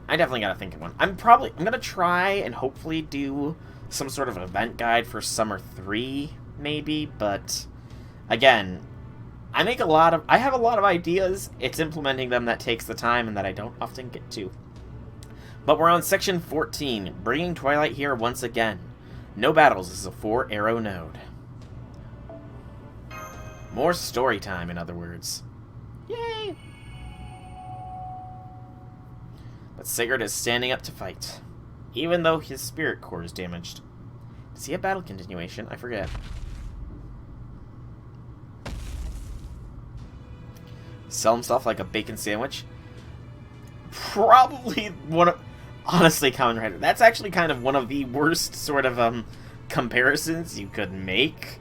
I definitely gotta think of one. I'm gonna try and hopefully do some sort of event guide for Summer 3, maybe, but again, I have a lot of ideas. It's implementing them that takes the time and that I don't often get to. But we're on section 14, bringing Twilight here once again. No battles, this is a 4-arrow node. More story time, in other words. Yay! But Sigurd is standing up to fight, even though his spirit core is damaged. Does he have battle continuation? I forget. Sell himself like a bacon sandwich? Probably one of... Honestly, Kamen Rider, that's actually kind of one of the worst sort of comparisons you could make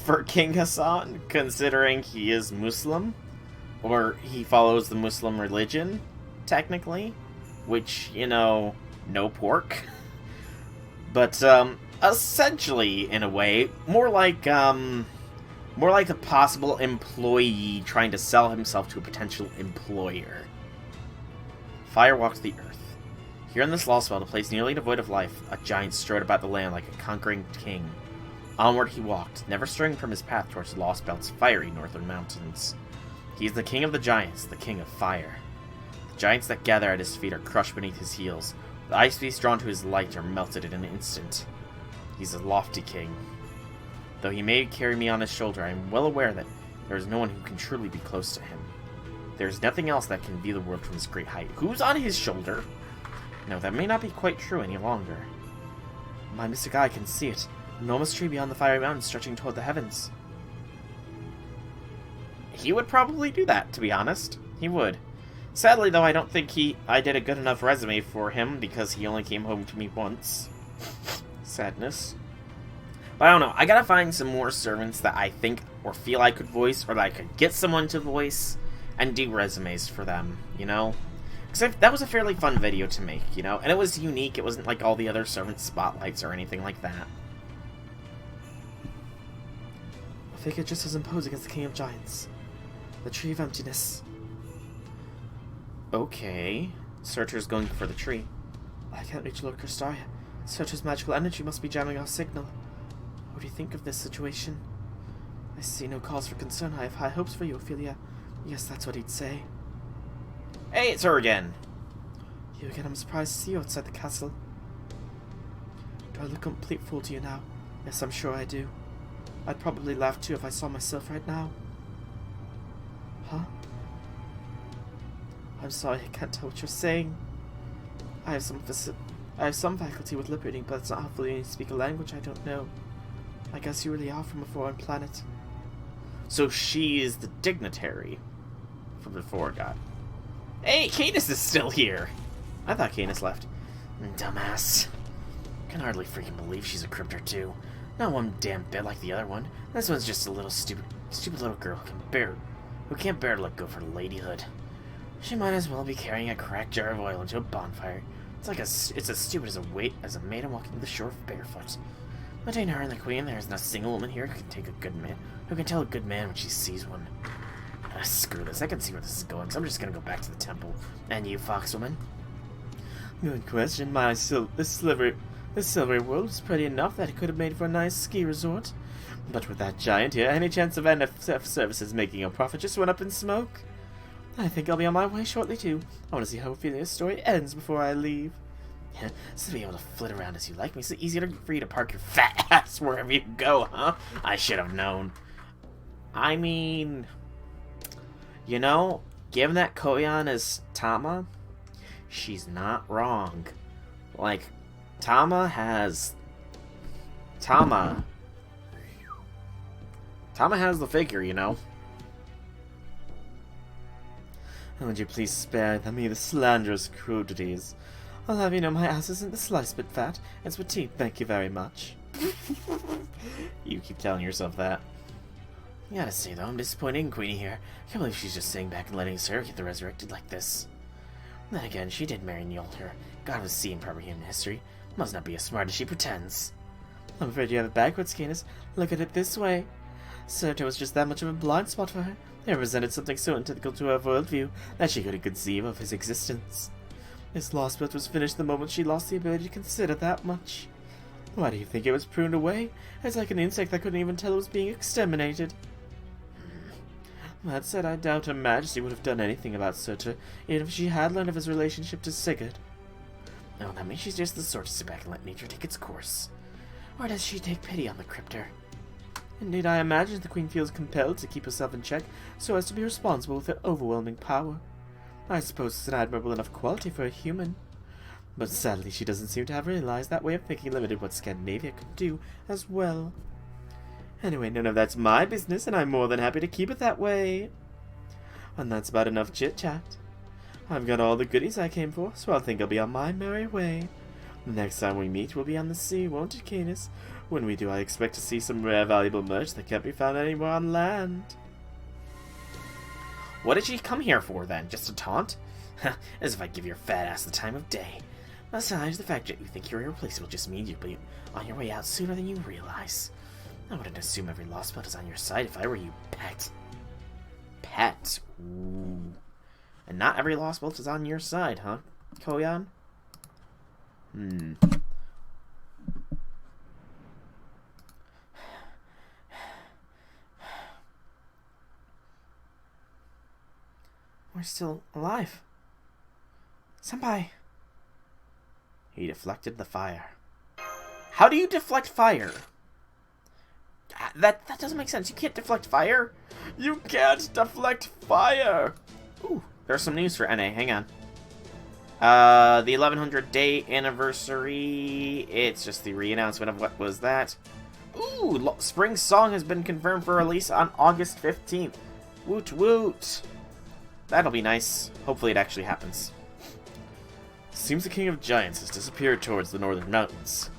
for King Hassan, considering he is Muslim, or he follows the Muslim religion, technically, which, you know, no pork. But, essentially, in a way, more like a possible employee trying to sell himself to a potential employer. Fire walks the earth. Here in this Lostbelt, a place nearly devoid of life, a giant strode about the land like a conquering king. Onward he walked, never straying from his path towards Lostbelt's fiery northern mountains. He is the king of the giants, the king of fire. The giants that gather at his feet are crushed beneath his heels. The ice beasts drawn to his light are melted in an instant. He's a lofty king. Though he may carry me on his shoulder, I am well aware that there is no one who can truly be close to him. There is nothing else that can view the world from his great height. Who's on his shoulder? No, that may not be quite true any longer. My mystic eye can see it. An enormous tree beyond the fiery mountain stretching toward the heavens. He would probably do that, to be honest. He would. Sadly, though, I don't think I did a good enough resume for him, because he only came home to me once. Sadness. But I don't know. I gotta find some more servants that I think or feel I could voice, or that I could get someone to voice, and do resumes for them, you know? Because that was a fairly fun video to make, you know? And it was unique. It wasn't like all the other servant spotlights or anything like that. A figure just as imposing as the King of Giants. The Tree of Emptiness. Okay. Searcher's going for the tree. I can't reach Lord Kristaria. Searcher's magical energy must be jamming our signal. What do you think of this situation? I see no cause for concern. I have high hopes for you, Ophelia. Yes, that's what he'd say. Hey, it's her again. You again, I'm surprised to see you outside the castle. Do I look a complete fool to you now? Yes, I'm sure I do. I'd probably laugh too if I saw myself right now. Huh? I'm sorry, I can't tell what you're saying. I have some faculty with lip reading, but it's not helpful when you speak a language I don't know. I guess you really are from a foreign planet. So she is the dignitary from the Forgot. Hey, Canis is still here! I thought Canis left. Dumbass. Can hardly freaking believe she's a cryptor too. Not one damn bit like the other one. This one's just a little stupid little girl who can't bear to let go for ladyhood. She might as well be carrying a cracked jar of oil into a bonfire. It's as stupid as a maiden walking to the shore barefoot. Between her and the queen, there isn't a single woman here who can tell a good man when she sees one. Screw this, I can see where this is going, so I'm just gonna go back to the temple. And you, foxwoman? Good question. This silvery world is pretty enough that it could have made for a nice ski resort. But with that giant here, any chance of NFF services making a profit just went up in smoke. I think I'll be on my way shortly too. I want to see how Ophelia's story ends before I leave. Yeah, so to be able to flit around as you like makes it easier for you to park your fat ass wherever you go, huh? I should have known. I mean, you know, given that Koyan is Tama, she's not wrong. Like, Tama has the figure, you know. Would you please spare me the slanderous crudities? I'll have you know my ass isn't the slightest bit fat. It's petite, thank you very much. You keep telling yourself that. I gotta say though, I'm disappointed in Queenie here. I can't believe she's just sitting back and letting Sarah get resurrected like this. Then again, she did marry Njolter, god of the sea in proper human history. Must not be as smart as she pretends. I'm afraid you have it backwards, Canis. Look at it this way. Surtur was just that much of a blind spot for her. He represented something so integral to her worldview that she couldn't conceive of his existence. This Lostbelt was finished the moment she lost the ability to consider that much. Why do you think it was pruned away? It's like an insect that couldn't even tell it was being exterminated. That said, I doubt Her Majesty would have done anything about Surtur, even if she had learned of his relationship to Sigurd. Oh, that means she's just the sort to sit back and let nature take its course. Or does she take pity on the crypter? Indeed, I imagine the Queen feels compelled to keep herself in check so as to be responsible with her overwhelming power. I suppose it's an admirable enough quality for a human. But sadly, she doesn't seem to have realized that way of thinking limited what Scandinavia could do as well. Anyway, none of that's my business, and I'm more than happy to keep it that way. And that's about enough chit-chat. I've got all the goodies I came for, so I think I'll be on my merry way. The next time we meet, we'll be on the sea, won't it, Canis? When we do, I expect to see some rare, valuable merch that can't be found anywhere on land. What did she come here for, then? Just to taunt? As if I'd give your fat ass the time of day. Besides, the fact that you think you're irreplaceable just means you'll be on your way out sooner than you realize. I wouldn't assume every Lostbelt is on your side if I were you, pet. Pet? Ooh. And not every Lostbelt is on your side, huh, Koyan? We're still alive. Senpai. He deflected the fire. How do you deflect fire? That doesn't make sense. You can't deflect fire. You can't deflect fire. Ooh, there's some news for NA. Hang on. The 1100 day anniversary. It's just the re-announcement of what was that. Ooh, Spring Song has been confirmed for release on August 15th. Woot woot. That'll be nice. Hopefully it actually happens. Seems the King of Giants has disappeared towards the northern mountains.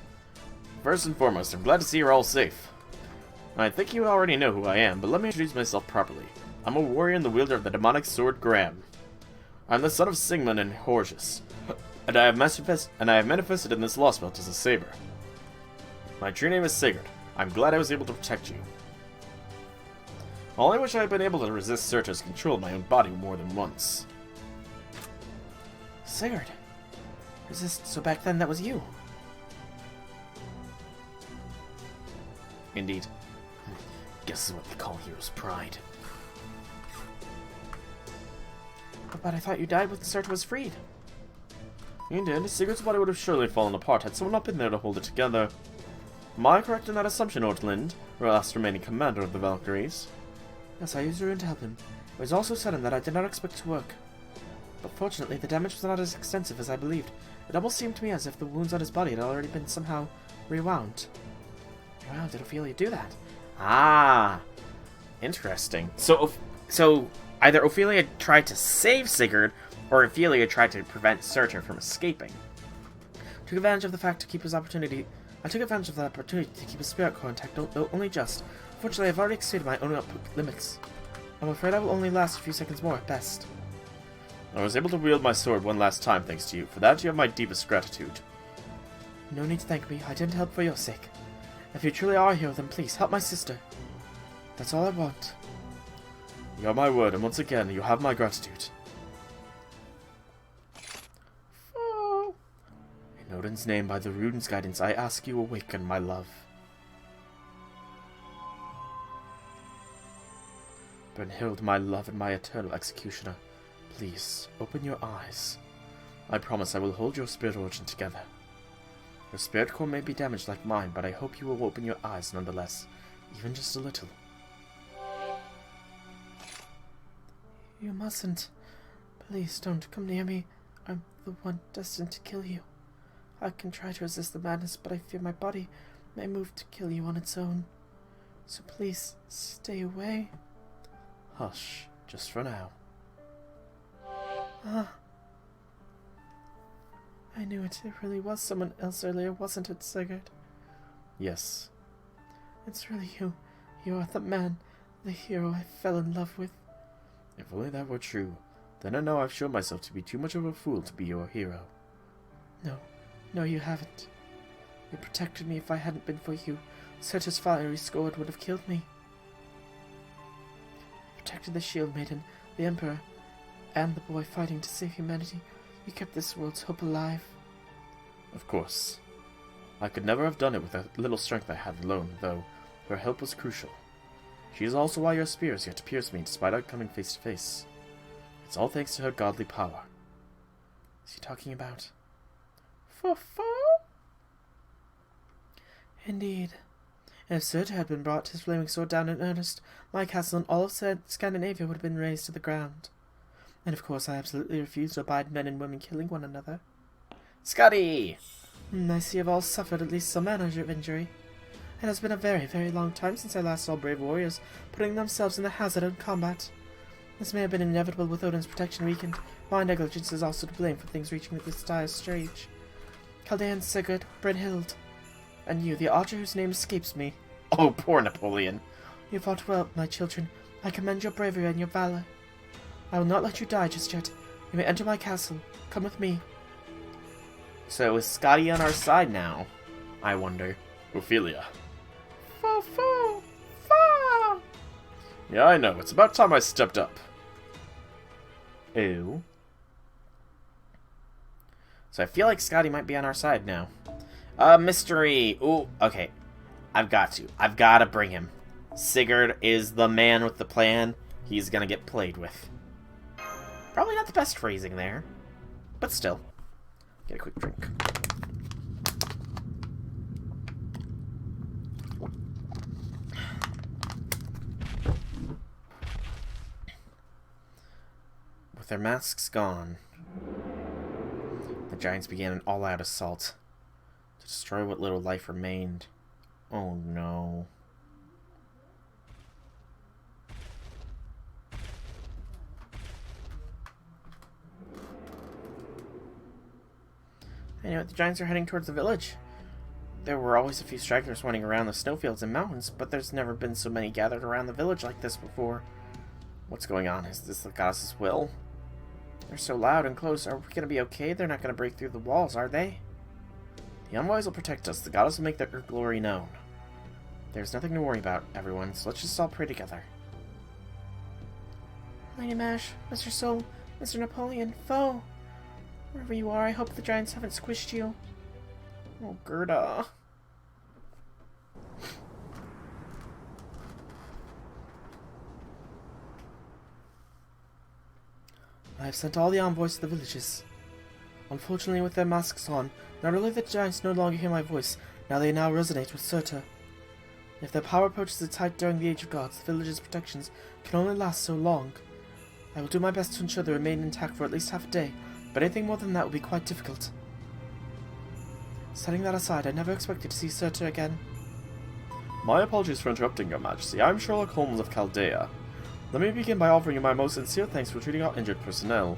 First and foremost, I'm glad to see you're all safe. I think you already know who I am, but let me introduce myself properly. I'm a warrior and the wielder of the demonic sword Graham. I'm the son of Sigmund and Horsius, and I have manifested in this Lostbelt as a saber. My true name is Sigurd. I'm glad I was able to protect you. I only wish I had been able to resist Surtur's control of my own body more than once. Sigurd? Resist? So back then that was you? Indeed. Guess is what they call hero's pride. But I thought you died when Surtur was freed. You did. Sigurd's body would have surely fallen apart had someone not been there to hold it together. Am I correct in that assumption, Ortlind, last remaining commander of the Valkyries? Yes, I used Ruin to help him. It was also sudden that I did not expect to work. But fortunately, the damage was not as extensive as I believed. It almost seemed to me as if the wounds on his body had already been somehow rewound. Wow, did Ophelia do that? Ah, interesting. So either Ophelia tried to save Sigurd, or Ophelia tried to prevent Surtur from escaping. I took advantage of that opportunity to keep his spirit core intact, though only just. Fortunately, I've already exceeded my own limits. I'm afraid I will only last a few seconds more at best. I was able to wield my sword one last time thanks to you. For that, you have my deepest gratitude. No need to thank me. I didn't help for your sake. If you truly are a hero, then please help my sister. That's all I want. You have my word, and once again, you have my gratitude. Oh. In Odin's name, by the rune's guidance, I ask you awaken, my love. Brynhild, my love and my eternal executioner, please, open your eyes. I promise I will hold your spirit origin together. Your spirit core may be damaged like mine, but I hope you will open your eyes nonetheless, even just a little. You mustn't. Please don't come near me. I'm the one destined to kill you. I can try to resist the madness, but I fear my body may move to kill you on its own. So please, stay away. Hush, just for now. I knew it. It really was someone else earlier, wasn't it, Sigurd? Yes. It's really you. You are the man, the hero I fell in love with. If only that were true. Then I know I've shown myself to be too much of a fool to be your hero. No, you haven't. You protected me. If I hadn't been for you, Surtur's fiery sword would have killed me. You protected the Shield Maiden, the Emperor, and the boy fighting to save humanity. You kept this world's hope alive. Of course. I could never have done it with the little strength I had alone, though her help was crucial. She is also why your spear has yet to pierce me, despite our coming face to face. It's all thanks to her godly power. Is he talking about Fo-Fo? Indeed. If Surtur had been brought his flaming sword down in earnest, my castle and all of Scandinavia would have been razed to the ground. And of course I absolutely refuse to abide men and women killing one another. Scotty! I see you've all suffered at least some manner of injury. It has been a very, very long time since I last saw brave warriors putting themselves in the hazard of combat. This may have been inevitable with Odin's protection weakened. My negligence is also to blame for things reaching this dire stage. Chaldean Sigurd, Brynhild, and you, the archer whose name escapes me. Oh, poor Napoleon. You fought well, my children. I commend your bravery and your valor. I will not let you die just yet. You may enter my castle. Come with me. So is Scotty on our side now? I wonder. Ophelia. Fo-Fo! Fa! Yeah, I know. It's about time I stepped up. Ew. So I feel like Scotty might be on our side now. Mystery. Ooh, okay. I've got to bring him. Sigurd is the man with the plan. He's gonna get played with. Probably not the best phrasing there. But still. Get a quick drink. With their masks gone, the giants began an all-out assault to destroy what little life remained. Oh no. Anyway, the giants are heading towards the village. There were always a few stragglers running around the snowfields and mountains, but there's never been so many gathered around the village like this before. What's going on? Is this the goddess's will? They're so loud and close. Are we going to be okay? They're not going to break through the walls, are they? The envoys will protect us. The goddess will make their glory known. There's nothing to worry about, everyone, so let's just all pray together. Lady Mash, Mr. Soul, Mr. Napoleon, Foe. Wherever you are, I hope the giants haven't squished you. Oh, Gerda. I have sent all the envoys to the villages. Unfortunately, with their masks on, not only the giants no longer hear my voice, they now resonate with Surtur. If their power approaches its height during the Age of Gods, the village's protections can only last so long. I will do my best to ensure they remain intact for at least half a day, but anything more than that will be quite difficult. Setting that aside, I never expected to see Surtur again. My apologies for interrupting, Your Majesty. I'm Sherlock Holmes of Chaldea. Let me begin by offering you my most sincere thanks for treating our injured personnel.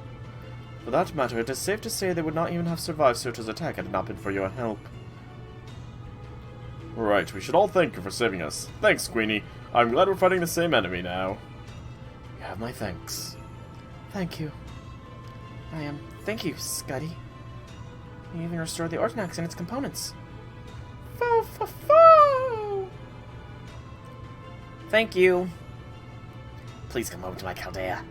For that matter, it is safe to say they would not even have survived Surtur's attack had it not been for your help. Right, we should all thank you for saving us. Thanks, Queenie. I'm glad we're fighting the same enemy now. You have my thanks. Thank you. Thank you, Scotty. You even restored the Orthonax and its components. Fo-Fo-Fo! Thank you. Please come over to my Chaldea.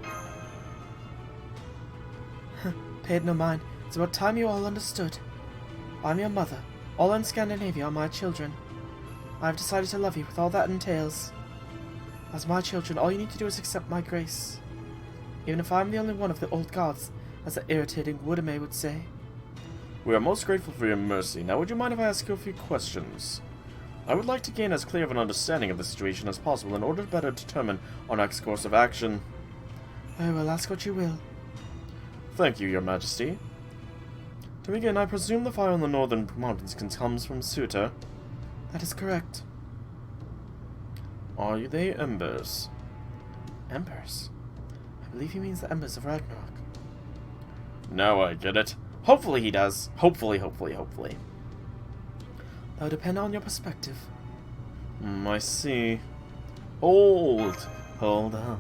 Pay it no mind. It's about time you all understood. I'm your mother. All in Scandinavia are my children. I have decided to love you with all that entails. As my children, all you need to do is accept my grace. Even if I'm the only one of the old gods, as the irritating Woodame would say. We are most grateful for your mercy. Now would you mind if I ask you a few questions? I would like to gain as clear of an understanding of the situation as possible in order to better determine our next course of action. I will ask what you will. Thank you, Your Majesty. To begin, I presume the fire in the northern mountains comes from Surtur. That is correct. Are they embers? Embers? I believe he means the embers of Ragnarok. Now I get it. Hopefully he does. Hopefully. That would depend on your perspective. I see. Hold up.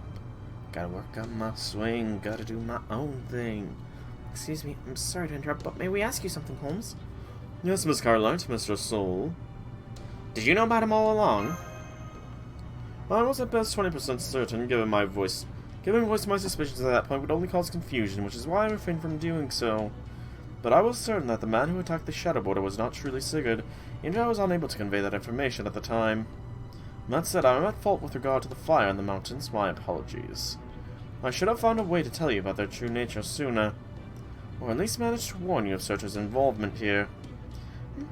Gotta work on my swing, gotta do my own thing. Excuse me, I'm sorry to interrupt, but may we ask you something, Holmes? Yes, Miss Carlight, Mr. Soul. Did you know about him all along? I was at best 20% certain, given Giving voice to my suspicions at that point would only cause confusion, which is why I refrained from doing so. But I was certain that the man who attacked the Shadow Border was not truly Sigurd, even if I was unable to convey that information at the time. That said, I am at fault with regard to the fire in the mountains. My apologies. I should have found a way to tell you about their true nature sooner, or at least managed to warn you of Surtur's involvement here.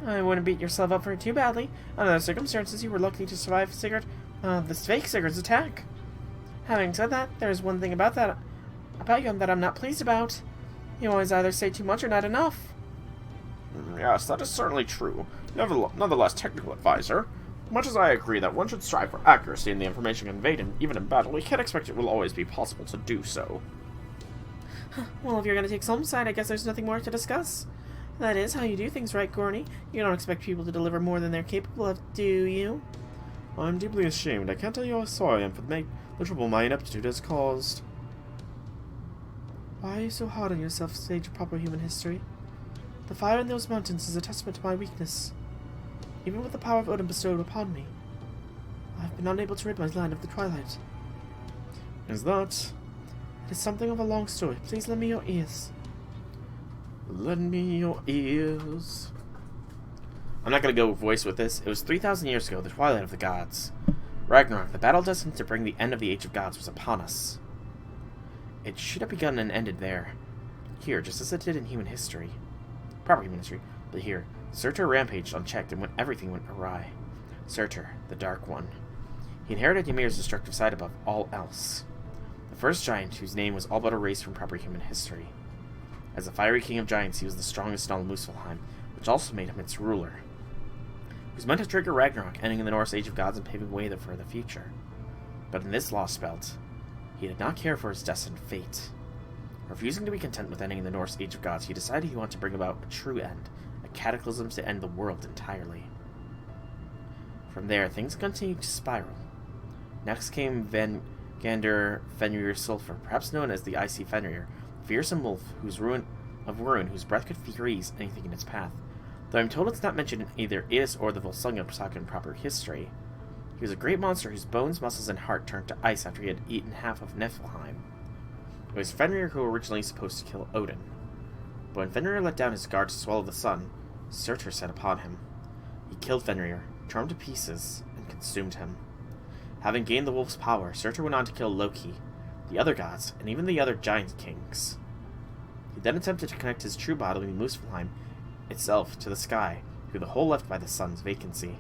I wouldn't beat yourself up for it too badly. Under the circumstances, you were lucky to survive this fake Sigurd's attack. Having said that, there's one thing about you that I'm not pleased about. You always either say too much or not enough. Yes, that is certainly true. Nonetheless, technical advisor, much as I agree that one should strive for accuracy in the information conveyed, even in battle, we can't expect it will always be possible to do so. Well, if you're going to take some side, I guess there's nothing more to discuss. That is how you do things, right, Gorny? You don't expect people to deliver more than they're capable of, do you? I'm deeply ashamed. I can't tell you how sorry I am for the trouble my ineptitude has caused. Why are you so hard on yourself, sage of proper human history? The fire in those mountains is a testament to my weakness. Even with the power of Odin bestowed upon me, I have been unable to rid my land of the twilight. Is that? It is something of a long story. Please lend me your ears. Lend me your ears. I'm not going to go voice with this. It was 3,000 years ago, the twilight of the gods. Ragnarok, the battle destined to bring the end of the Age of Gods, was upon us. It should have begun and ended there. Here, just as it did in human history. Proper human history. But here, Surtur rampaged unchecked and when everything went awry. Surtur, the Dark One. He inherited Ymir's destructive side above all else. The first giant whose name was all but erased from proper human history. As the fiery king of giants, he was the strongest in all Muspelheim, which also made him its ruler. He was meant to trigger Ragnarok, ending in the Norse Age of Gods and paving way for the future. But in this Lostbelt, he did not care for his destined fate. Refusing to be content with ending in the Norse Age of Gods, he decided he wanted to bring about a true end, a cataclysm to end the world entirely. From there, things continued to spiral. Next came Gander Fenrir Sulfur, perhaps known as the Icy Fenrir, a fearsome wolf whose breath could freeze anything in its path. Though I'm told it's not mentioned in either Idis or the Volsunga saga in proper history. He was a great monster whose bones, muscles, and heart turned to ice after he had eaten half of Niflheim. It was Fenrir who originally supposed to kill Odin. But when Fenrir let down his guard to swallow the sun, Surtur set upon him. He killed Fenrir, tore him to pieces, and consumed him. Having gained the wolf's power, Surtur went on to kill Loki, the other gods, and even the other giant kings. He then attempted to connect his true body, Muspelheim, itself to the sky, through the hole left by the sun's vacancy.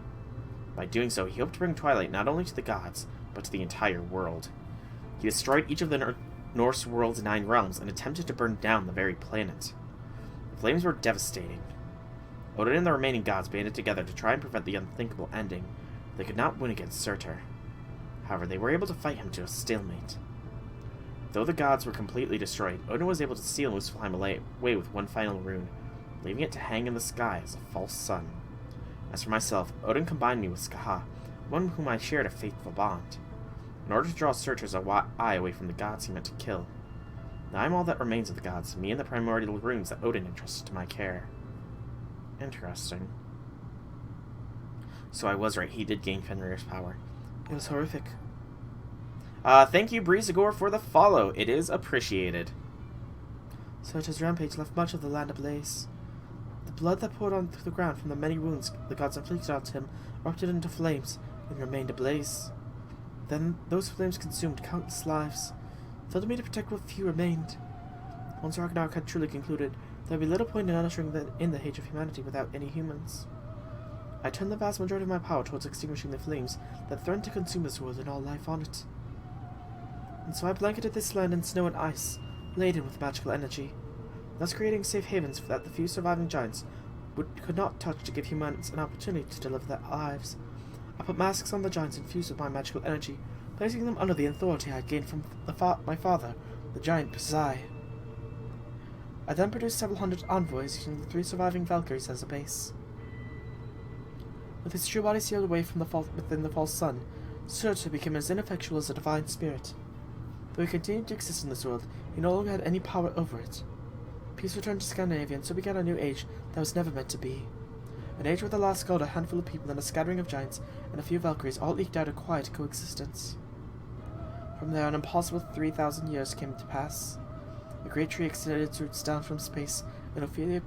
By doing so, he hoped to bring twilight not only to the gods, but to the entire world. He destroyed each of the Norse world's 9 realms and attempted to burn down the very planet. The flames were devastating. Odin and the remaining gods banded together to try and prevent the unthinkable ending. They could not win against Surtur. However, they were able to fight him to a stalemate. Though the gods were completely destroyed, Odin was able to steal Muspelheim away with one final rune, leaving it to hang in the sky as a false sun. As for myself, Odin combined me with Skaha, one with whom I shared a faithful bond. In order to draw Surtur's eye away from the gods he meant to kill. Now I am all that remains of the gods, me and the primordial runes that Odin entrusted to my care. Interesting. So I was right, he did gain Fenrir's power. It was horrific. Thank you, Breezagore, for the follow. It is appreciated. Surtur's rampage left much of the land ablaze. The blood that poured onto the ground from the many wounds the gods inflicted on him erupted into flames and remained ablaze. Then those flames consumed countless lives, filled me to protect what few remained. Once Ragnarok had truly concluded, there would be little point in ushering in the age of humanity without any humans. I turned the vast majority of my power towards extinguishing the flames that threatened to consume this world and all life on it. And so I blanketed this land in snow and ice, laden with magical energy, thus creating safe havens that the few surviving giants could not touch to give humans an opportunity to deliver their lives. I put masks on the giants infused with my magical energy, placing them under the authority I had gained from my father, the giant Pzai. I then produced several hundred envoys using the 3 surviving Valkyries as a base. With his true body sealed away from within the false sun, Surtur became as ineffectual as a divine spirit. Though he continued to exist in this world, he no longer had any power over it. Peace returned to Scandinavia, and so began a new age that was never meant to be. An age where the last god, a handful of people, and a scattering of giants, and a few Valkyries all eked out a quiet coexistence. From there, an impossible 3,000 years came to pass. A great tree extended its roots down from space, and Ophelia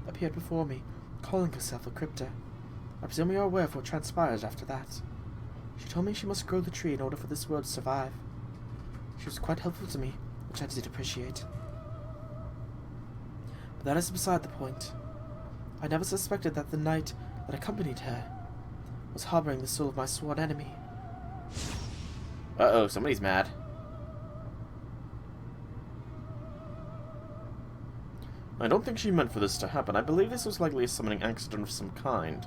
appeared before me, calling herself a crypta. I presume you are aware of what transpired after that. She told me she must grow the tree in order for this world to survive. She was quite helpful to me, which I did appreciate. But that is beside the point. I never suspected that the knight that accompanied her was harboring the soul of my sworn enemy. Uh-oh, somebody's mad. I don't think she meant for this to happen. I believe this was likely a summoning accident of some kind.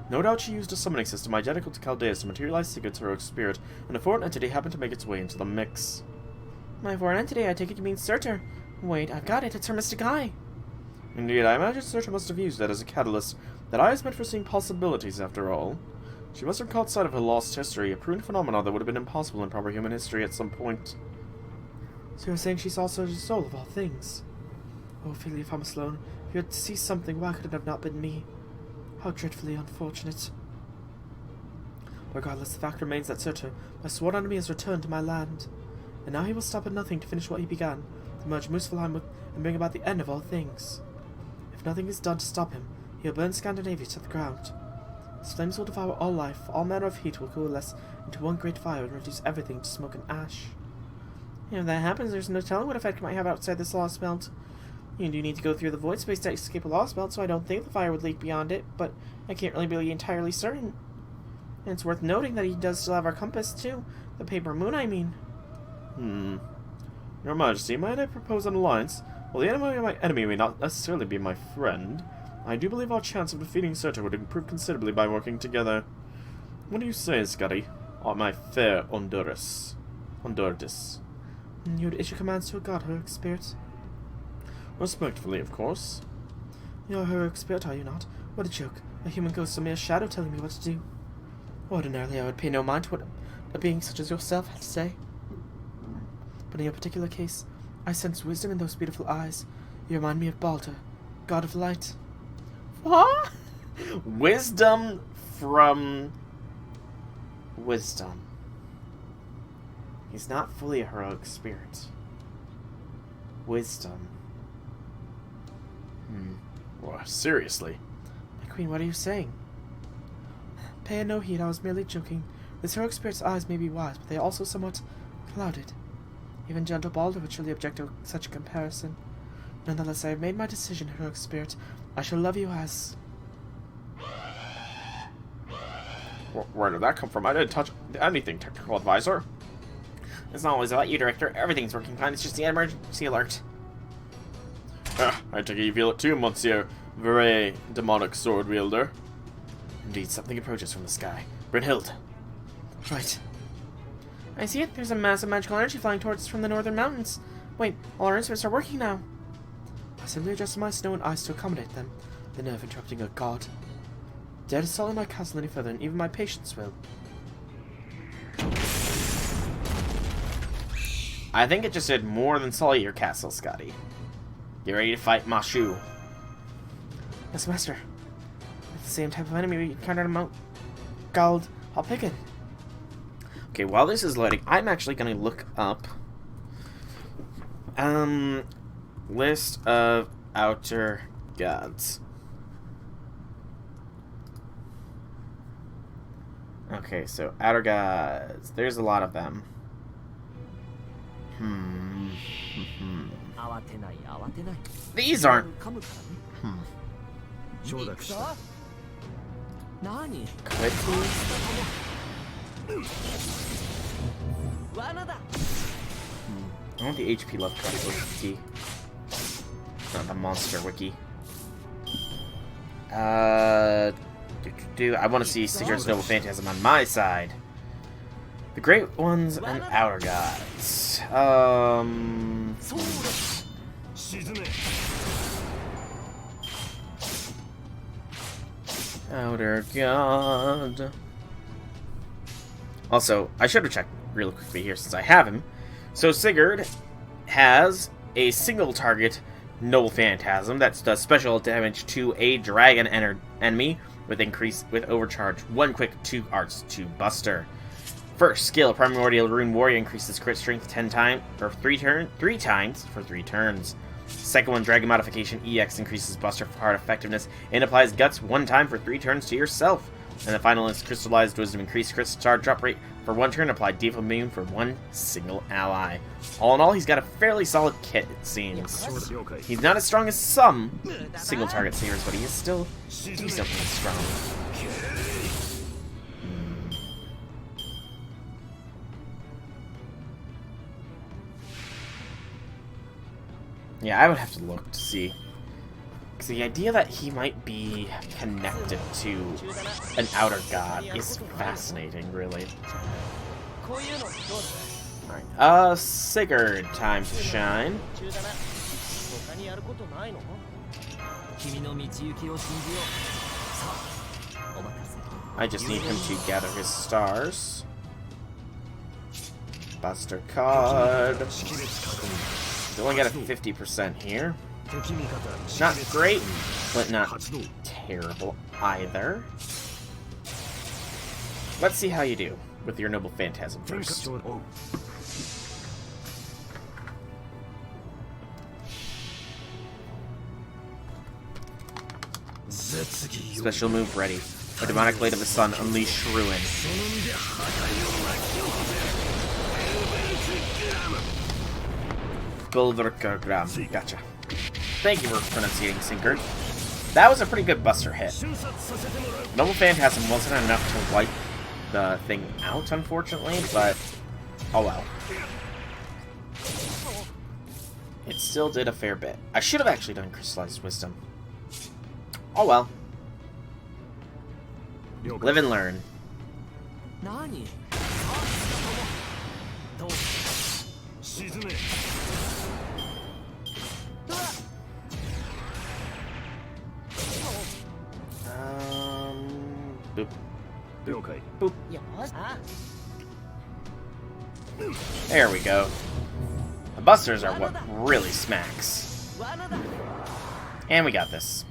No doubt she used a summoning system identical to Chaldea's to materialize Sigurd's heroic spirit, and a foreign entity happened to make its way into the mix. My foreign entity, I take it you mean Surtur. Wait, I've got it, it's her mystic eye. Indeed, I imagine Surtur must have used that as a catalyst. That eye is meant for seeing possibilities, after all. She must have caught sight of her lost history, a proven phenomenon that would have been impossible in proper human history at some point. So you're saying she saw Surtur's soul of all things? Oh, Ophelia, if I'm alone, if you had to see something, why could it have not been me? How dreadfully unfortunate. Regardless, the fact remains that Surtur, my sworn enemy, has returned to my land. And now he will stop at nothing to finish what he began, to merge Muspelheim with and bring about the end of all things. If nothing is done to stop him, he will burn Scandinavia to the ground. His flames will devour all life, all manner of heat will coalesce into one great fire and reduce everything to smoke and ash. If that happens, there's no telling what effect it might have outside this Lostbelt. You do need to go through the void space to escape a Lostbelt, so I don't think the fire would leak beyond it, but I can't really be entirely certain. And it's worth noting that he does still have our compass, too. The paper moon, I mean. Your Majesty, might I propose an alliance? While the enemy of my enemy may not necessarily be my friend, I do believe our chance of defeating Surtur would improve considerably by working together. What do you say, Scotty? My fair Honduras. You would issue commands to a god, heroic spirit? Respectfully, of course. You're a heroic spirit, are you not? What a joke. A human ghost is a mere shadow telling me what to do. Ordinarily, I would pay no mind to what a being such as yourself had to say. But in your particular case, I sense wisdom in those beautiful eyes. You remind me of Balder, god of light. What? Wisdom from wisdom. He's not fully a heroic spirit. Wisdom. Well, seriously. My queen, what are you saying? Pay no heed, I was merely joking. This heroic spirit's eyes may be wise, but they are also somewhat clouded. Even gentle Balder would surely object to such a comparison. Nonetheless, I have made my decision, heroic spirit. I shall love you as... Where did that come from? I didn't touch anything, technical advisor. It's not always about you, Director. Everything's working fine. It's just the emergency alert. I take it you feel it too, Monsieur Vrai demonic sword wielder. Indeed, something approaches from the sky. Brynhild. Right. I see it. There's a massive magical energy flying towards us from the northern mountains. Wait, all our instruments are working now. I simply adjusted my snow and ice to accommodate them, the nerve interrupting a god. Dare to sully my castle any further, and even my patience will. I think it just did more than sully your castle, Scotty. Get ready to fight Mashu. Yes, Master. It's the same type of enemy we encountered on Mount Gald Halpigan. Okay, while this is loading, I'm actually going to look up list of outer gods. Okay, so outer gods. There's a lot of them. These aren't. I want the HP Lovecraft wiki. Not the monster wiki. I want to see Sigurd's Noble Phantasm on my side. The Great Ones and Outer Gods. Outer God. Also, I should have checked real quickly here since I have him. So Sigurd has a single target Noble Phantasm that does special damage to a dragon enemy with overcharge, 1 quick, 2 arts, 2 buster. First, skill Primordial Rune Warrior increases crit strength 10 times, or 3 times for 3 turns. Second one, Dragon Modification EX increases Buster Heart effectiveness and applies Guts 1 time for 3 turns to yourself. And the final is Crystallized Wisdom, increased crit star drop rate for 1 turn, apply Deep Immune for 1 single ally. All in all, he's got a fairly solid kit, it seems. He's not as strong as some single target savers, but he is still decently strong. Yeah, I would have to look to see. Because the idea that he might be connected to an outer god is fascinating, really. Alright, Sigurd, time to shine. I just need him to gather his stars. Buster card. We only got a 50% here. Not great, but not terrible either. Let's see how you do with your Noble Phantasm first. Special move ready. A Demonic Blade of the Sun, unleash ruin. Golverkargram. Gotcha. Thank you for pronunciating Sigurd. That was a pretty good Buster hit. Noble Phantasm wasn't enough to wipe the thing out, unfortunately, but oh well. It still did a fair bit. I should have actually done Crystallized Wisdom. Oh well. Live and learn. Boop. Boop. There we go. The busters are what really smacks. And we got this.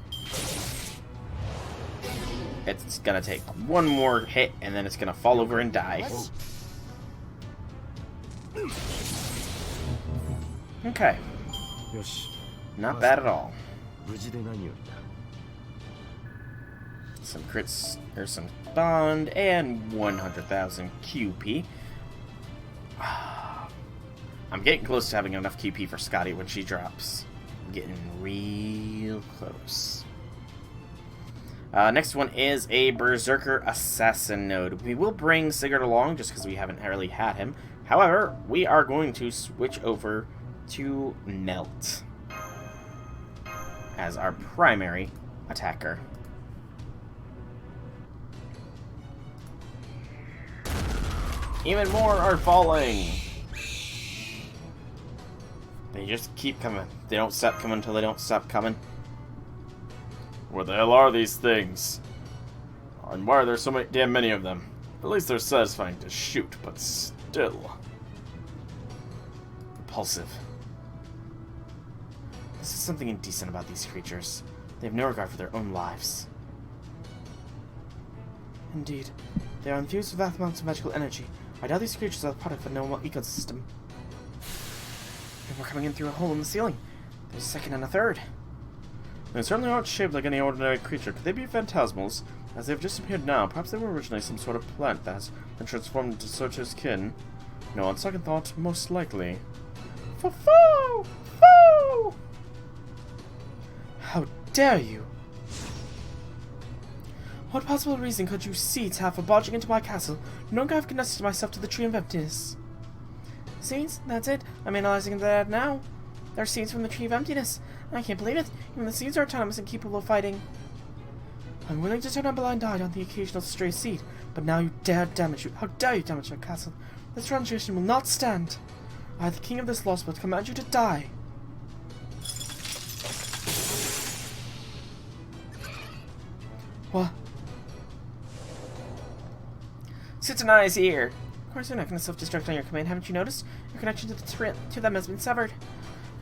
It's gonna take one more hit, and then it's gonna fall over and die. Okay. Not bad at all. Some crits, or some bond, and 100,000 QP. I'm getting close to having enough QP for Scotty when she drops. I'm getting real close. Next one is a Berserker Assassin node. We will bring Sigurd along just because we haven't really had him. However, we are going to switch over to Melt as our primary attacker. Even more are falling. They just keep coming. They don't stop coming until they don't stop coming. Where the hell are these things? And why are there so damn many of them? At least they're satisfying to shoot, but still repulsive. This is something indecent about these creatures. They have no regard for their own lives. Indeed, they are infused with vast amounts of magical energy. I doubt these creatures are the product of a normal ecosystem. And we're coming in through a hole in the ceiling. There's a second and a third. They certainly aren't shaped like any ordinary creature. Could they be phantasmals? As they've just appeared now, perhaps they were originally some sort of plant that has been transformed into Socho's kin. No, on second thought, most likely. Foo-foo! Foo! How dare you! What possible reason could you seeds have for barging into my castle, knowing I've connected myself to the Tree of Emptiness? Seeds? That's it. I'm analyzing that now. They're seeds from the Tree of Emptiness. I can't believe it. Even the seeds are autonomous and capable of fighting. I'm willing to turn a blind eye on the occasional stray seed, but now you dare damage you. How dare you damage my castle? This transition will not stand. I, the king of this Lostbelt, command you to die. What? Sitana is here. Of course, you're not going to self-destruct on your command. Haven't you noticed? Your connection to them has been severed.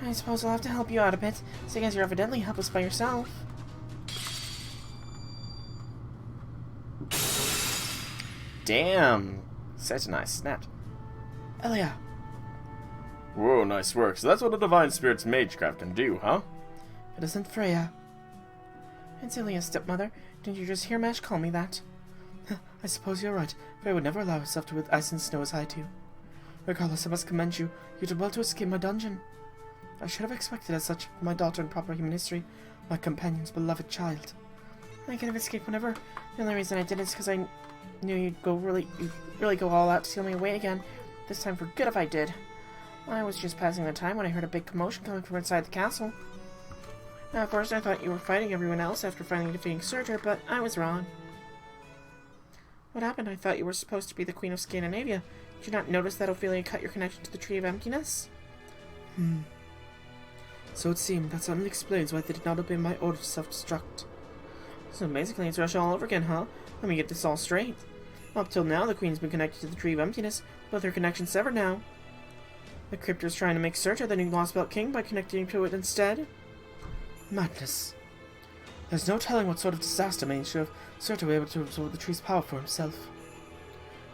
I suppose I'll have to help you out a bit, seeing as you're evidently helpless by yourself. Damn. Satan's eyes snapped. Elia! Whoa, nice work. So that's what a Divine Spirit's magecraft can do, huh? It isn't Freya. It's Elia's stepmother. Didn't you just hear Mash call me that? I suppose you're right. Freya would never allow herself to with ice and snow as I do. Regardless, I must commend you. You did well to escape my dungeon. I should have expected as such from my daughter in proper human history, my companion's beloved child. I could have escaped whenever. The only reason I did is because I knew you'd really go all out to steal me away again. This time for good if I did. I was just passing the time when I heard a big commotion coming from inside the castle. Now, of course, I thought you were fighting everyone else after finally defeating Surtur, but I was wrong. What happened? I thought you were supposed to be the Queen of Scandinavia. Did you not notice that Ophelia cut your connection to the Tree of Emptiness? So it seemed that suddenly explains why they did not obey my order to self-destruct. So basically it's Russia all over again, huh? Let me get this all straight. Up till now, the Queen's been connected to the Tree of Emptiness, but her connection's severed now. The Cryptor's trying to make Surtur the new Lostbelt King by connecting to it instead. Madness. There's no telling what sort of disaster may ensue if Surtur were able to absorb the tree's power for himself.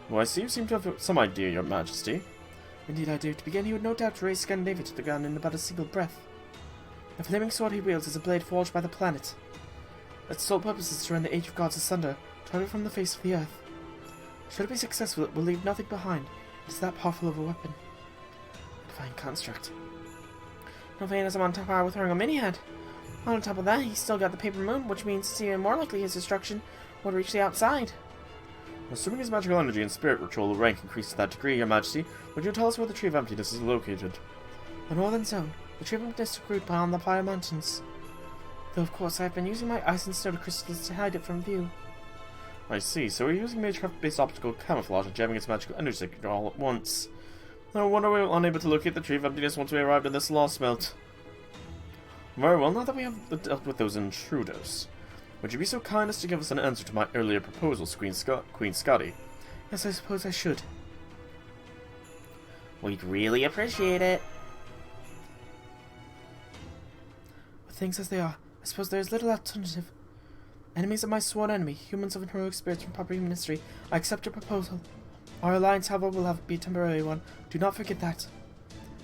Well, I see you seem to have some idea, Your Majesty. Indeed I do. To begin, he would no doubt raise Scandinavia to the ground in about a single breath. The flaming sword he wields is a blade forged by the planet. Its sole purpose is to rend the age of gods asunder, turn it from the face of the earth. Should it be successful, it will leave nothing behind. It is that powerful of a weapon. A divine construct. No pain as I'm on top power with throwing a mini-head. On top of that, he's still got the paper moon, which means it's even more likely his destruction would reach the outside. Assuming his magical energy and spirit ritual rank increase to that degree, Your Majesty, would you tell us where the Tree of Emptiness is located? The northern zone. The Tree of Emptiness took root beyond the Fire Mountains. Though, of course, I have been using my ice and snow crystals to hide it from view. I see, so we're using magecraft-based optical camouflage and jamming its magical energy signature all at once. No wonder we were unable to locate the Tree of Emptiness once we arrived in this Lostbelt. Very well, now that we have dealt with those intruders, would you be so kind as to give us an answer to my earlier proposals, Queen Scotty? Yes, I suppose I should. We'd really appreciate it. With things as they are, I suppose there is little alternative. Enemies of my sworn enemy, humans of heroic spirits from proper human history, I accept your proposal. Our alliance, however, will be a temporary one. Do not forget that.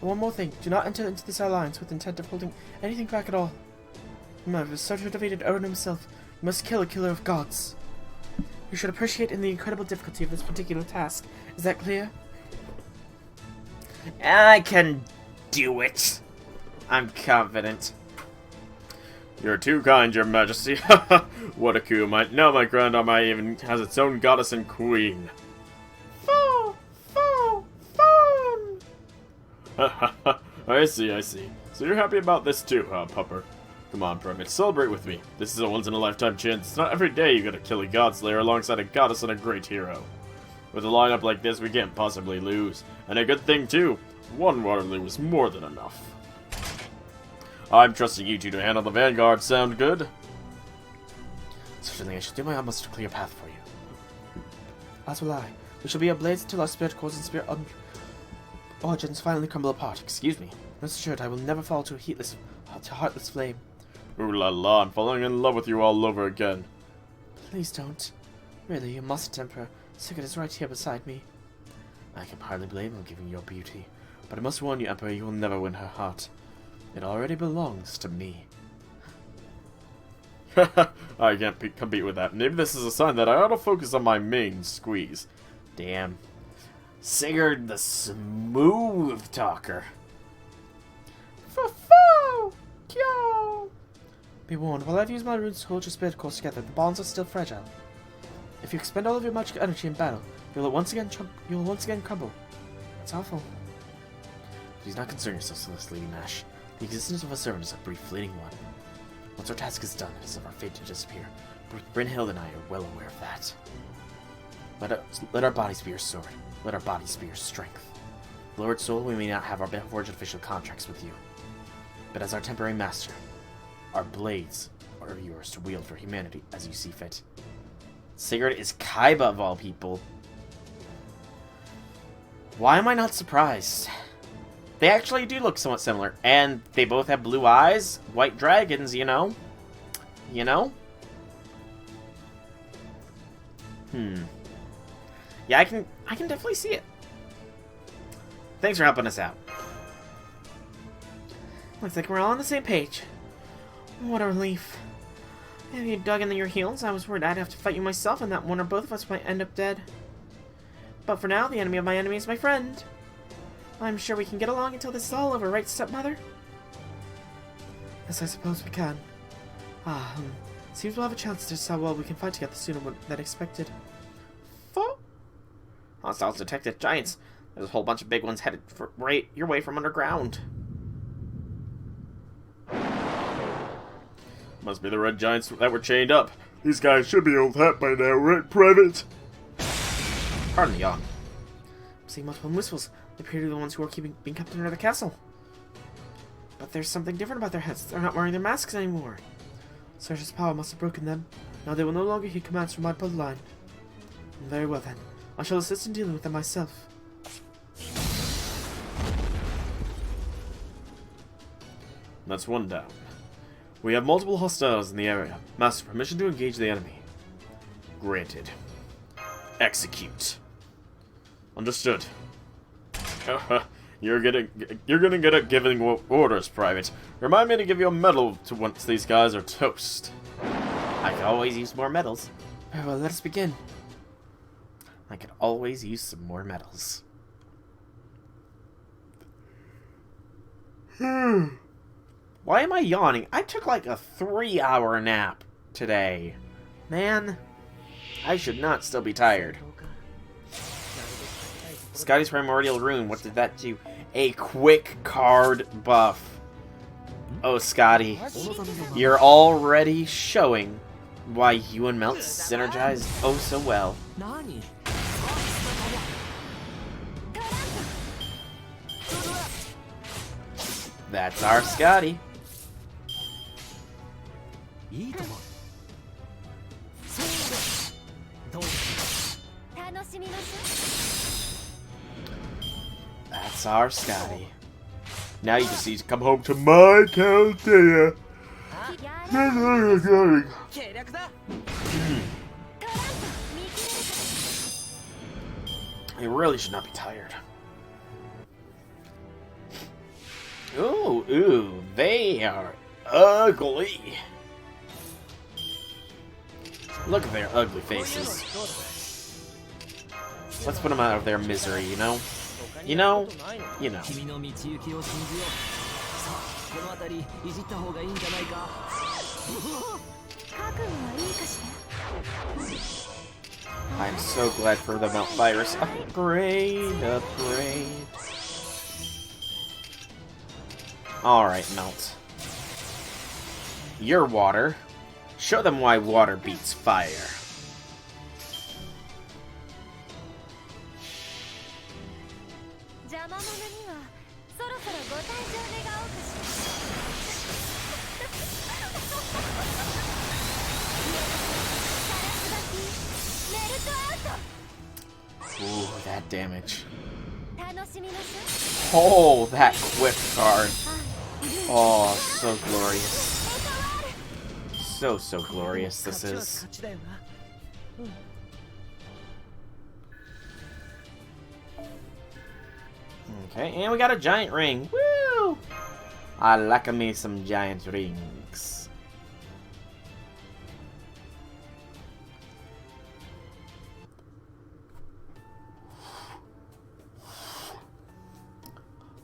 And one more thing, do not enter into this alliance with intent of holding anything back at all. Remember, if Surtur defeated Odin himself, you must kill a killer of gods. You should appreciate in the incredible difficulty of this particular task. Is that clear? I can do it. I'm confident. You're too kind, Your Majesty. What a coup. Now my grand army even has its own goddess and queen. I see. So you're happy about this too, huh, Pupper? Come on, Primate, celebrate with me. This is a once-in-a-lifetime chance. It's not every day you gotta kill a godslayer alongside a goddess and a great hero. With a lineup like this, we can't possibly lose. And a good thing, too. One Waterloo is more than enough. I'm trusting you two to handle the vanguard. Sound good? Certainly, I shall do my utmost to clear a path for you. As will I. We shall be ablaze until our spirit cores and spirit origins finally crumble apart. Excuse me. Rest assured, I will never fall to a heartless flame. Ooh la la, I'm falling in love with you all over again. Please don't. Really, you mustn't, Emperor. Sigurd is right here beside me. I can hardly blame him given your beauty. But I must warn you, Emperor, you will never win her heart. It already belongs to me. I can't compete with that. Maybe this is a sign that I ought to focus on my main squeeze. Damn. Sigurd the smooth talker. Be warned, while I've used my runes to hold your spirit cores together, the bonds are still fragile. If you expend all of your magical energy in battle, you will once again crumble. It's awful. Please not concern yourself with this, Lady Mash. The existence of a servant is a brief, fleeting one. Once our task is done, it is of our fate to disappear. Both Brynhild and I are well aware of that. Let our bodies be your sword. Let our bodies be your strength. Lord Soul, we may not have our forged official contracts with you, but as our temporary master, our blades are yours to wield for humanity as you see fit. Sigurd is Kaiba of all people. Why am I not surprised? They actually do look somewhat similar, and they both have blue eyes, white dragons, you know? Yeah, I can definitely see it. Thanks for helping us out. Looks like we're all on the same page. What a relief. If you dug into your heels, I was worried I'd have to fight you myself and that one or both of us might end up dead. But for now, the enemy of my enemy is my friend. I'm sure we can get along until this is all over, right, stepmother? Yes, I suppose we can. Seems we'll have a chance to see how well we can fight together sooner than expected. Hostiles detected. Giants. There's a whole bunch of big ones headed right your way from underground. Must be the red giants that were chained up. These guys should be old hat by now, right, Private? Pardon the yawn. I'm seeing multiple missiles. They appear to be the ones who are being kept under the castle. But there's something different about their heads. They're not wearing their masks anymore. Surge's power must have broken them. Now they will no longer hear commands from my bloodline. Very well then. I shall assist in dealing with them myself. That's one down. We have multiple hostiles in the area. Master, permission to engage the enemy. Granted. Execute. Understood. You're gonna get it giving orders, Private. Remind me to give you a medal to once these guys are toast. I could always use more medals. Very well, let us begin. I could always use some more medals. Why am I yawning? I took like a 3-hour nap today. Man, I should not still be tired. Scotty's Primordial Rune, what did that do? A quick card buff. Oh, Scotty, you're already showing why you and Melt synergize oh so well. That's our Scotty. That's our Scotty. Now you just need to come home to my Chaldea. You really should not be tired. Ooh, they are ugly. Look at their ugly faces. Let's put them out of their misery, you know? You know? You know. I'm so glad for the Melt Virus. Upgrade. Alright, Melt. You're water. Show them why water beats fire. Ooh, that damage. Oh, that quick card. Oh, so glorious. So glorious this is. Okay, and we got a giant ring. Woo! I like me some giant rings.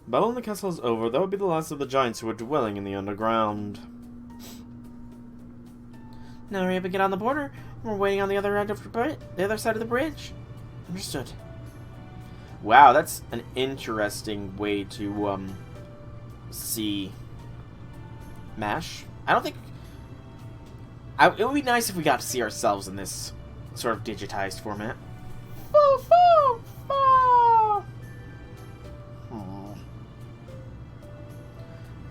Battle in the castle is over. That would be the last of the giants who were dwelling in the underground. Now we're able to get on the border. We're waiting on the other end of the other side of the bridge. Understood. Wow, that's an interesting way to see MASH. I don't think it would be nice if we got to see ourselves in this sort of digitized format.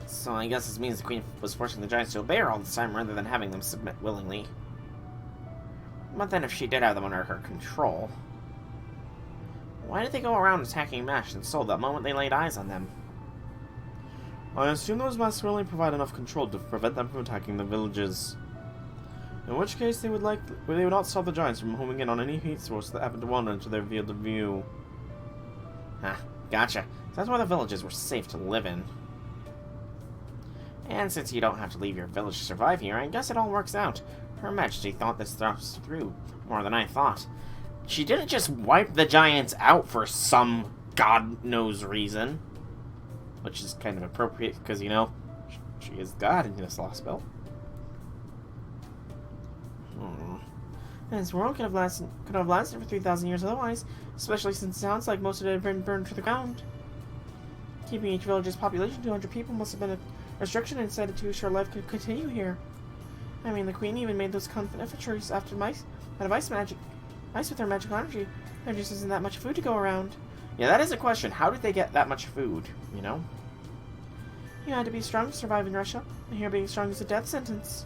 So I guess this means the Queen was forcing the giants to obey her all the time rather than having them submit willingly. But then if she did have them under her control, why did they go around attacking Mash and Soul the moment they laid eyes on them? I assume those masks will only provide enough control to prevent them from attacking the villages. In which case, they would not stop the giants from homing in on any heat source that happened to wander into their field of view. Ah, gotcha. So that's why the villages were safe to live in. And since you don't have to leave your village to survive here, I guess it all works out. Her Majesty thought this through more than I thought. She didn't just wipe the giants out for some god knows reason. Which is kind of appropriate because, you know, she is God in this Lostbelt. This world could have lasted for 3,000 years otherwise, especially since it sounds like most of it had been burned to the ground. Keeping each village's population 200 people must have been a restriction and decided to ensure life could continue here. I mean, the Queen even made those confitures out of ice magic. Ice with her magical energy. There just isn't that much food to go around. Yeah, that is a question. How did they get that much food, you know? You had to be strong to survive in Russia. And here being strong is a death sentence.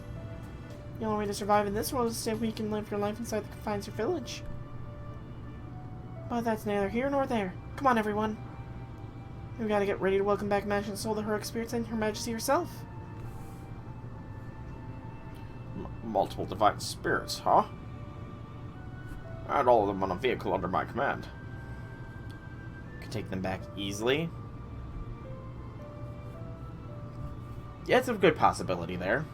The only way to survive in this world is to stay weak and live your life inside the confines of your village. But that's neither here nor there. Come on, everyone. We've got to get ready to welcome back Magic Soul, the heroic spirits, and Her Majesty herself. Multiple divine spirits, huh? And all of them on a vehicle under my command. Could take them back easily. Yeah, it's a good possibility there.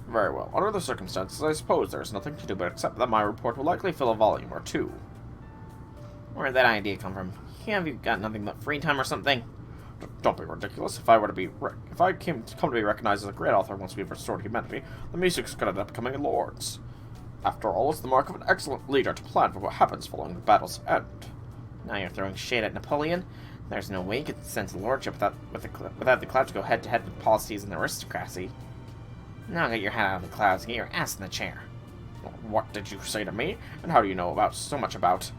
Very well. Under the circumstances, I suppose there's nothing to do but accept that my report will likely fill a volume or two. Where'd that idea come from? Have you got nothing but free time or something? Don't be ridiculous. If I come to be recognized as a great author once we've restored humanity, the music's gonna end up becoming lords. After all, it's the mark of an excellent leader to plan for what happens following the battle's end. Now you're throwing shade at Napoleon. There's no way you could sense lordship without the cloud to go head-to-head with policies and aristocracy. Now get your head out of the clouds and get your ass in the chair. What did you say to me? And how do you know so much about?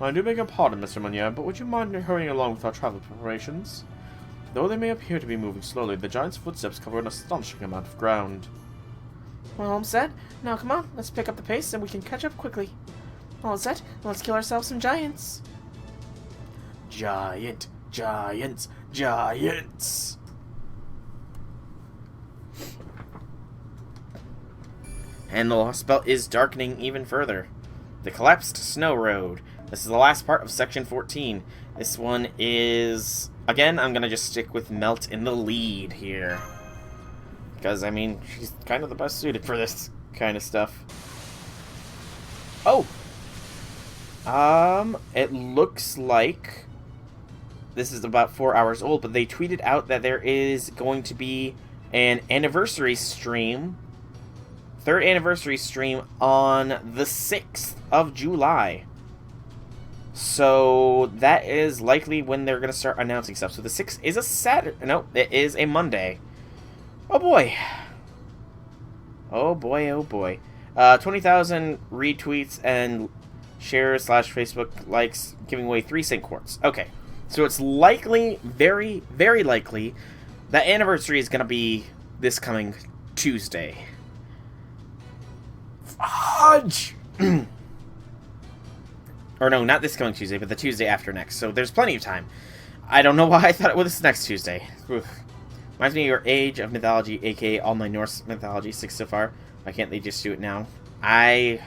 I do beg your pardon, Mr. Meunier, but would you mind hurrying along with our travel preparations? Though they may appear to be moving slowly, the giant's footsteps cover an astonishing amount of ground. Well, all set. Now come on, let's pick up the pace and we can catch up quickly. All set. Let's kill ourselves some giants. Giants! And the Lostbelt is darkening even further. The collapsed snow road. This is the last part of section 14. This one is... Again, I'm going to just stick with Melt in the lead here. Because, I mean, she's kind of the best suited for this kind of stuff. Oh! It looks like... This is about 4 hours old, but they tweeted out that there is going to be an anniversary stream... Third anniversary stream on the 6th of July. So that is likely when they're going to start announcing stuff. So the 6th is a Saturday. No, it is a Monday. Oh boy. Oh boy, oh boy. 20,000 retweets and shares / Facebook likes, giving away 3 sync quartz. Okay. So it's likely, very, very likely, that anniversary is going to be this coming Tuesday. Fudge! Or no, not this coming Tuesday, but the Tuesday after next. So there's plenty of time. I don't know why I thought it was next Tuesday. Oof. Reminds me of your Age of Mythology, aka all my Norse mythology 6 so far. Why can't they just do it now? I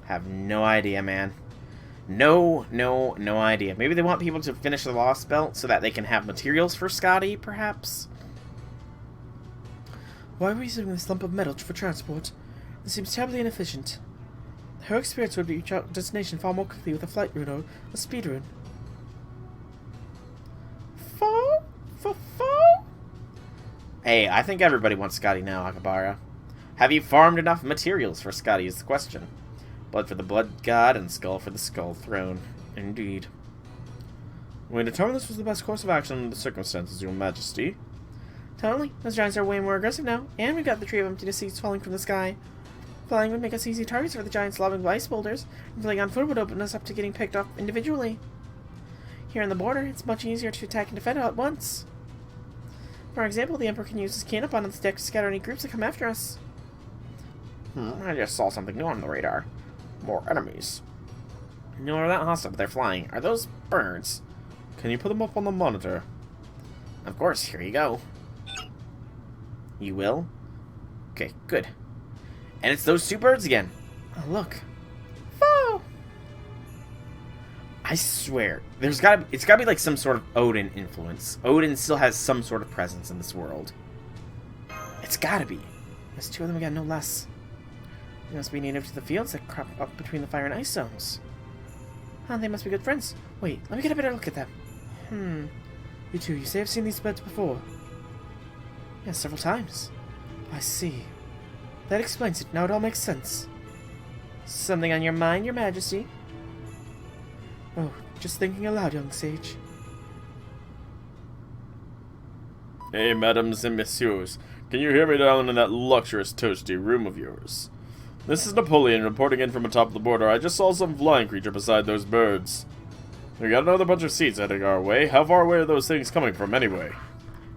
have no idea, man. No idea. Maybe they want people to finish the Lostbelt so that they can have materials for Scotty, perhaps? Why are we using this lump of metal for transport? This seems terribly inefficient. The heroic spirits would reach our destination far more quickly with a flight rune or a speed rune. Hey, I think everybody wants Scotty now, Akabara. Have you farmed enough materials for Scotty is the question. Blood for the blood god and skull for the skull throne. Indeed. We determined this was the best course of action under the circumstances, Your Majesty. Totally. Those giants are way more aggressive now, and we've got the tree of empty seeds falling from the sky. Flying would make us easy targets for the giants lobbing ice boulders, and flying on foot would open us up to getting picked off individually. Here on the border, it's much easier to attack and defend all at once. For example, the Emperor can use his cannon on its deck to scatter any groups that come after us. I just saw something new on the radar. More enemies. No, they're not hostile, but they're flying. Are those birds? Can you put them up on the monitor? Of course, here you go. You will? Okay, good. And it's those two birds again. Oh, look. Oh! I swear, it's gotta be like some sort of Odin influence. Odin still has some sort of presence in this world. It's gotta be. There's two of them again, no less. They must be native to the fields that crop up between the fire and ice zones. Huh, they must be good friends. Wait, let me get a better look at them. You two, you say I've seen these birds before? Yes, several times. I see. That explains it. Now it all makes sense. Something on your mind, your majesty? Oh, just thinking aloud, young sage. Hey, madams and messieurs. Can you hear me down in that luxurious, toasty room of yours? This is Napoleon reporting in from atop the border. I just saw some flying creature beside those birds. We got another bunch of seeds heading our way. How far away are those things coming from, anyway?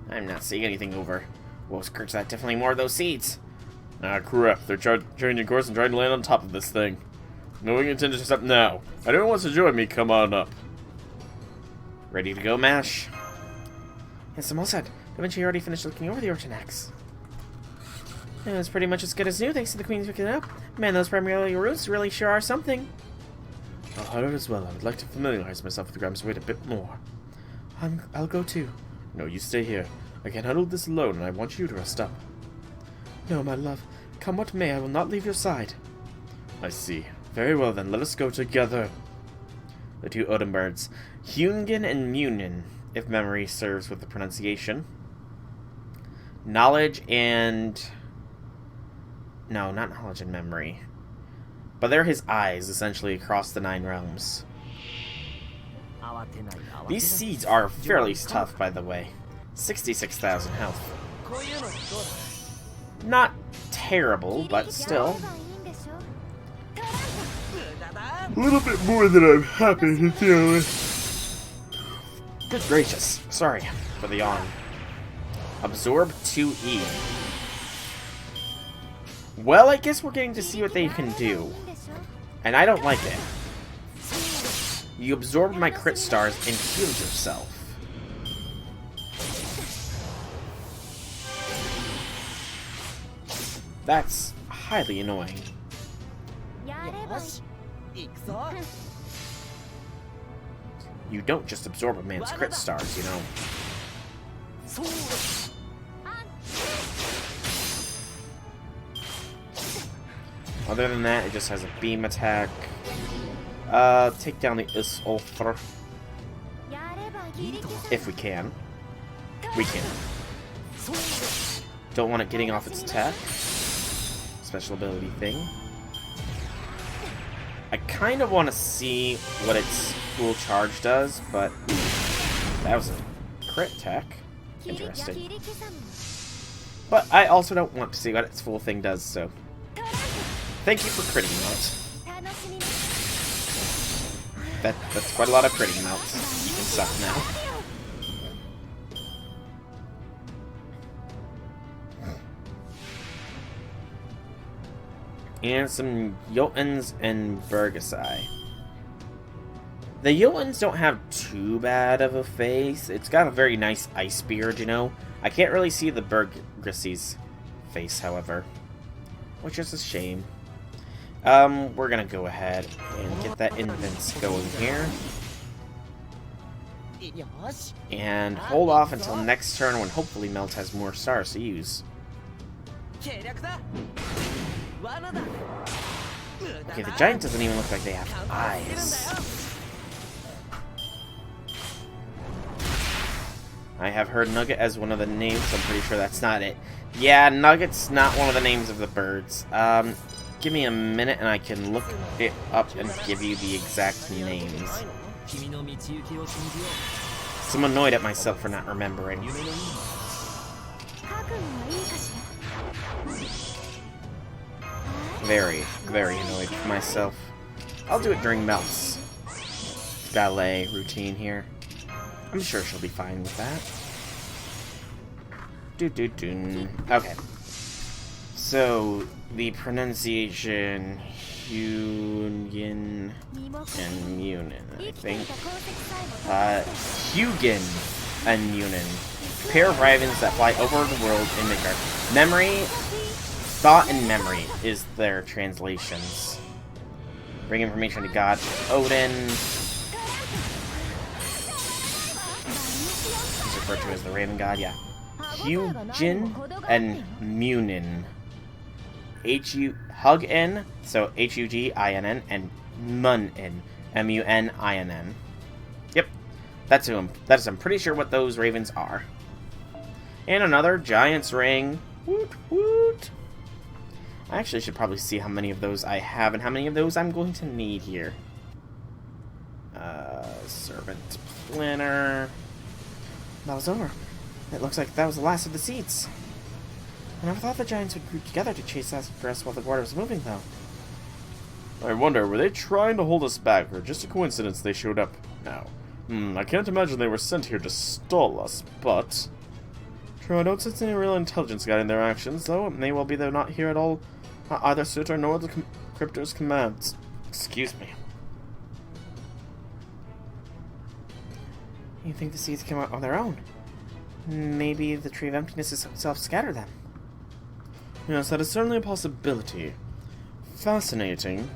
I'm not seeing anything over. Whoa, Scourge, that definitely more of those seeds. Ah, crap. They're changing course and trying to land on top of this thing. Knowing intend to intercept now. Anyone wants to join me, come on up. Ready to go, Mash? Yes, I'm all set. Eventually, you already finished looking over the Orchanax. Yeah, it's pretty much as good as new, thanks to the Queen's picking it up. Man, those primary roots really sure are something. I'll hire as well. I would like to familiarize myself with the Gram's weight a bit more. I'll go too. No, you stay here. I can handle this alone, and I want you to rest up. No, my love. Come what may, I will not leave your side. I see. Very well then, let us go together. The two Odin birds, Hungen and Munin, if memory serves with the pronunciation. Knowledge and... No, not knowledge and memory. But they're his eyes, essentially, across the 9 realms. These seeds are fairly tough, by the way. 66,000 health. Not terrible, but still. A little bit more than I'm happy to deal with. Good gracious. Sorry for the yawn. Absorb 2E. Well, I guess we're getting to see what they can do. And I don't like it. You absorbed my crit stars and healed yourself. That's highly annoying. You don't just absorb a man's crit stars, you know. Other than that, it just has a beam attack. Take down the Isolfer. If we can. We can. Don't want it getting off its attack. Special ability thing. I kind of want to see what its full charge does, but that was a crit attack. Interesting. But I also don't want to see what its full thing does, so... Thank you for critting out. That's quite a lot of critting amounts. You can suck now. And some Jotuns and Burgessi. The Jotuns don't have too bad of a face. It's got a very nice ice beard, you know. I can't really see the Burgessi's face, however. Which is a shame. We're gonna go ahead and get that Invince going here. And hold off until next turn when hopefully Melt has more stars to use. Okay, the giant doesn't even look like they have eyes. I have heard Nugget as one of the names, so I'm pretty sure that's not it. Yeah, Nugget's not one of the names of the birds. Give me a minute and I can look it up and give you the exact names. So I'm annoyed at myself for not remembering. Very, very annoyed with myself. I'll do it during Melt's ballet routine here. I'm sure she'll be fine with that. Okay. So, the pronunciation, Hugin and Munin, I think. Hugin and Munin. Pair of ravens that fly over the world in midgard. Memory Thought and memory is their translations. Bring information to God Odin. He's referred to as the Raven God, yeah. Hugin and Munin. Hugin, so Huginn, and Munin, Muninn. Yep, that's who I'm pretty sure what those ravens are. And another giant's ring. Woot woot. I actually should probably see how many of those I have and how many of those I'm going to need here. Servant planner. That was over. It looks like that was the last of the seeds. I never thought the giants would group together to chase after us while the water was moving, though. I wonder, were they trying to hold us back, or just a coincidence they showed up now? I can't imagine they were sent here to stall us, but... True, I don't sense any real intelligence guiding their actions, though. It may well be they're not here at all, not either suit or nor the crypto's commands. Excuse me. You think the seeds came out on their own? Maybe the Tree of Emptiness itself scattered them. Yes, that is certainly a possibility. Fascinating.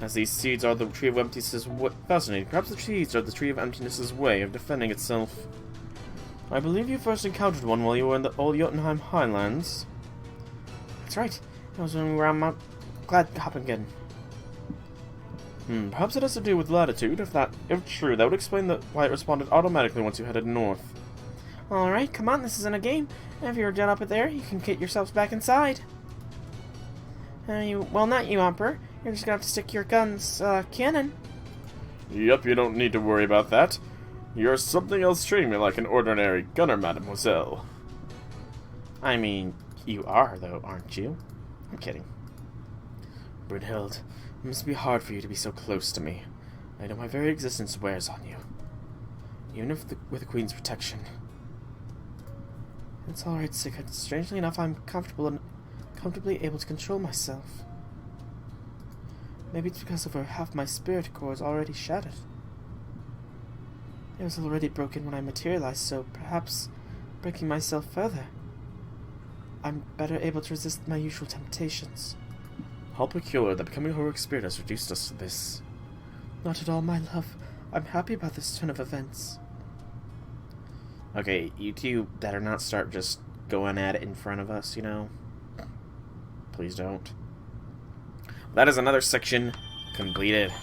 As these seeds are the Tree of Emptiness's fascinating. Perhaps the seeds are the Tree of Emptiness's way of defending itself. I believe you first encountered one while you were in the old Jotunheim Highlands. That's right. It was when we were on Mount Gladhoppingen. Perhaps it has to do with latitude. If true, that would explain why it responded automatically once you headed north. Alright, come on, this isn't a game. If you're done up there, you can get yourselves back inside. Well, not you, Emperor. You're just gonna have to stick your guns, cannon. Yep, you don't need to worry about that. You're something else treating me like an ordinary gunner, mademoiselle. I mean, you are, though, aren't you? I'm kidding. Brynhild, it must be hard for you to be so close to me. I know my very existence wears on you. Even if with the Queen's protection. It's alright, Sigurd. Strangely enough, I'm comfortably able to control myself. Maybe it's because over half my spirit core is already shattered. It was already broken when I materialized, so perhaps breaking myself further, I'm better able to resist my usual temptations. How peculiar that becoming a heroic spirit has reduced us to this. Not at all, my love. I'm happy about this turn of events. Okay, you two better not start just going at it in front of us, you know? Please don't. That is another section completed.